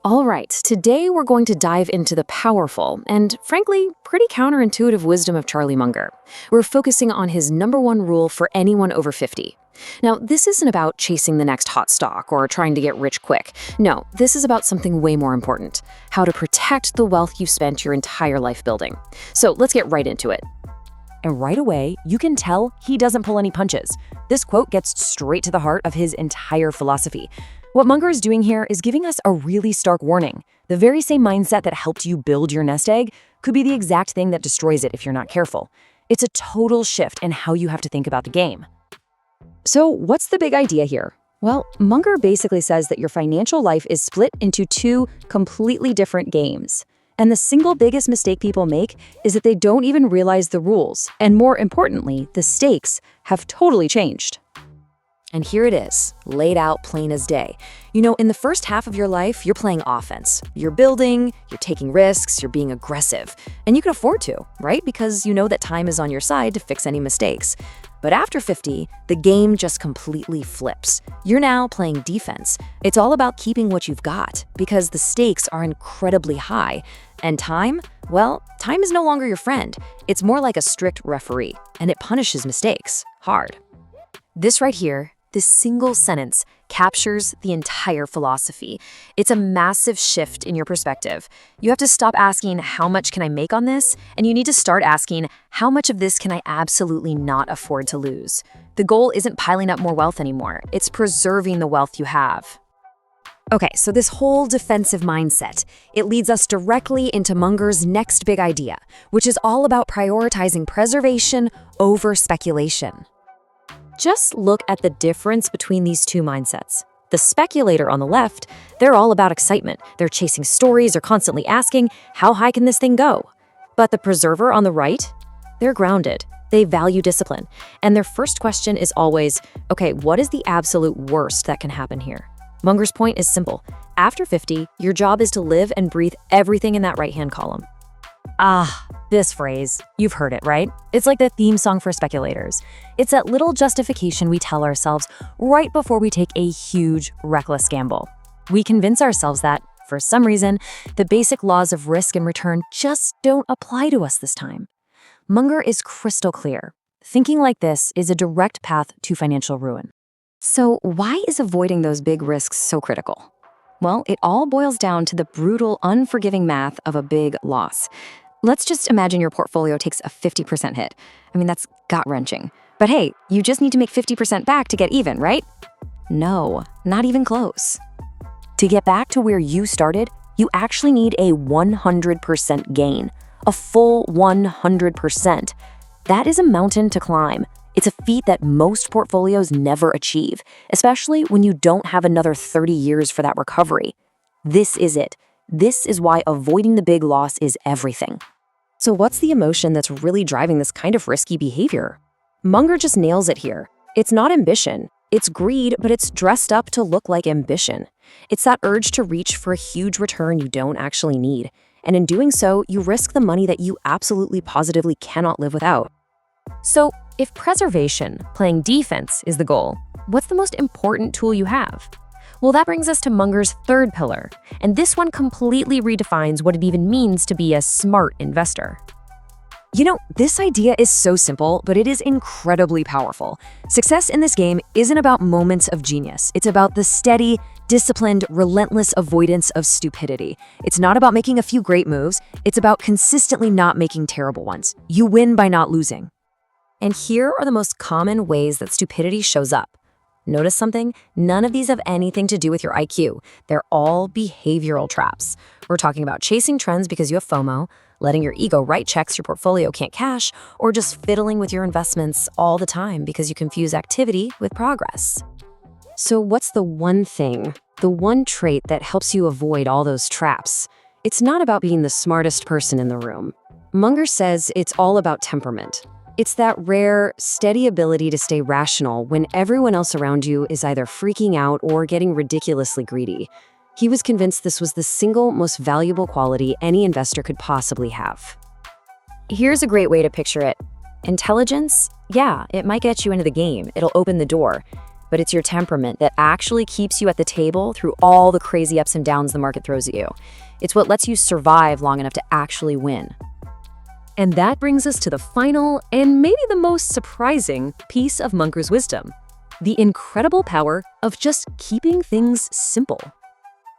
All right, today we're going to dive into the powerful and, frankly, pretty counterintuitive wisdom of Charlie Munger. We're focusing on his #1 rule for anyone over 50. Now, this isn't about chasing the next hot stock or trying to get rich quick. No, this is about something way more important: how to protect the wealth you've spent your entire life building. So let's get right into it. And right away, you can tell he doesn't pull any punches. This quote gets straight to the heart of his entire philosophy. What Munger is doing here is giving us a really stark warning. The very same mindset that helped you build your nest egg could be the exact thing that destroys it if you're not careful. It's a total shift in how you have to think about the game. So what's the big idea here? Well, Munger basically says that your financial life is split into two completely different games. And the single biggest mistake people make is that they don't even realize the rules. And more importantly, the stakes have totally changed. And here it is, laid out plain as day. You know, in the first half of your life, you're playing offense. You're building, you're taking risks, you're being aggressive. And you can afford to, right? Because you know that time is on your side to fix any mistakes. But after 50, the game just completely flips. You're now playing defense. It's all about keeping what you've got, because the stakes are incredibly high. And time? Well, time is no longer your friend. It's more like a strict referee, and it punishes mistakes hard. This right here, this single sentence, captures the entire philosophy. It's a massive shift in your perspective. You have to stop asking, how much can I make on this? And you need to start asking, how much of this can I absolutely not afford to lose? The goal isn't piling up more wealth anymore. It's preserving the wealth you have. Okay, so this whole defensive mindset, it leads us directly into Munger's next big idea, which is all about prioritizing preservation over speculation. Just look at the difference between these two mindsets. The speculator on the left, they're all about excitement. They're chasing stories or constantly asking, how high can this thing go? But the preserver on the right, they're grounded. They value discipline. And their first question is always, okay, what is the absolute worst that can happen here? Munger's point is simple. After 50, your job is to live and breathe everything in that right-hand column. This phrase, you've heard it, right? It's like the theme song for speculators. It's that little justification we tell ourselves right before we take a huge, reckless gamble. We convince ourselves that, for some reason, the basic laws of risk and return just don't apply to us this time. Munger is crystal clear. Thinking like this is a direct path to financial ruin. So why is avoiding those big risks so critical? Well, it all boils down to the brutal, unforgiving math of a big loss. Let's just imagine your portfolio takes a 50% hit. I mean, that's gut-wrenching. But hey, you just need to make 50% back to get even, right? No, not even close. To get back to where you started, you actually need a 100% gain. A full 100%. That is a mountain to climb. It's a feat that most portfolios never achieve, especially when you don't have another 30 years for that recovery. This is it. This is why avoiding the big loss is everything. So what's the emotion that's really driving this kind of risky behavior? Munger just nails it here. It's not ambition. It's greed, but it's dressed up to look like ambition. It's that urge to reach for a huge return you don't actually need. And in doing so, you risk the money that you absolutely positively cannot live without. So if preservation, playing defense, is the goal, what's the most important tool you have? Well, that brings us to Munger's third pillar, and this one completely redefines what it even means to be a smart investor. You know, this idea is so simple, but it is incredibly powerful. Success in this game isn't about moments of genius. It's about the steady, disciplined, relentless avoidance of stupidity. It's not about making a few great moves. It's about consistently not making terrible ones. You win by not losing. And here are the most common ways that stupidity shows up. Notice something? None of these have anything to do with your IQ. They're all behavioral traps. We're talking about chasing trends because you have FOMO, letting your ego write checks your portfolio can't cash, or just fiddling with your investments all the time because you confuse activity with progress. So what's the one thing, the one trait that helps you avoid all those traps? It's not about being the smartest person in the room. Munger says it's all about temperament. It's that rare, steady ability to stay rational when everyone else around you is either freaking out or getting ridiculously greedy. He was convinced this was the single most valuable quality any investor could possibly have. Here's a great way to picture it. Intelligence? Yeah, it might get you into the game. It'll open the door. but it's your temperament that actually keeps you at the table through all the crazy ups and downs the market throws at you. It's what lets you survive long enough to actually win. And that brings us to the final and maybe the most surprising piece of Munger's wisdom: the incredible power of just keeping things simple.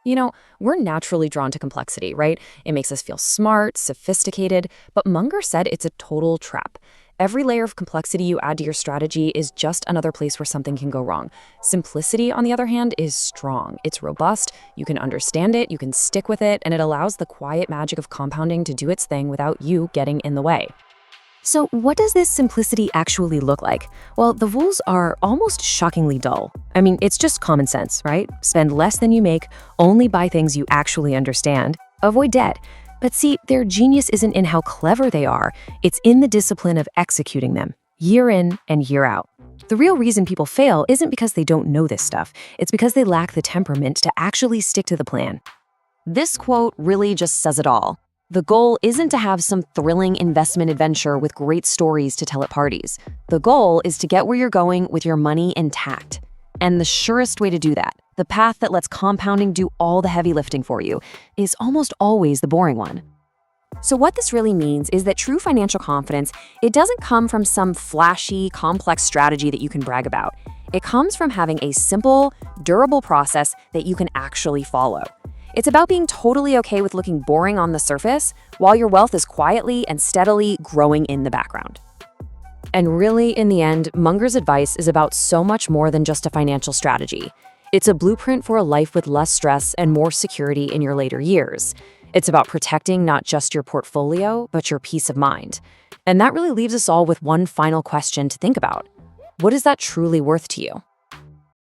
You know, we're naturally drawn to complexity, right? It makes us feel smart, sophisticated, but Munger said it's a total trap. Every layer of complexity you add to your strategy is just another place where something can go wrong. Simplicity, on the other hand, is strong. It's robust, you can understand it, you can stick with it, and it allows the quiet magic of compounding to do its thing without you getting in the way. So what does this simplicity actually look like? Well, the rules are almost shockingly dull. I mean, it's just common sense, right? Spend less than you make, only buy things you actually understand, avoid debt. But see, their genius isn't in how clever they are, it's in the discipline of executing them, year in and year out. The real reason people fail isn't because they don't know this stuff, it's because they lack the temperament to actually stick to the plan. This quote really just says it all. The goal isn't to have some thrilling investment adventure with great stories to tell at parties. The goal is to get where you're going with your money intact. And the surest way to do that, the path that lets compounding do all the heavy lifting for you, is almost always the boring one. So what this really means is that true financial confidence, it doesn't come from some flashy, complex strategy that you can brag about. It comes from having a simple, durable process that you can actually follow. It's about being totally okay with looking boring on the surface while your wealth is quietly and steadily growing in the background. And really, in the end, Munger's advice is about so much more than just a financial strategy. It's a blueprint for a life with less stress and more security in your later years. It's about protecting not just your portfolio, but your peace of mind. And that really leaves us all with one final question to think about. What is that truly worth to you?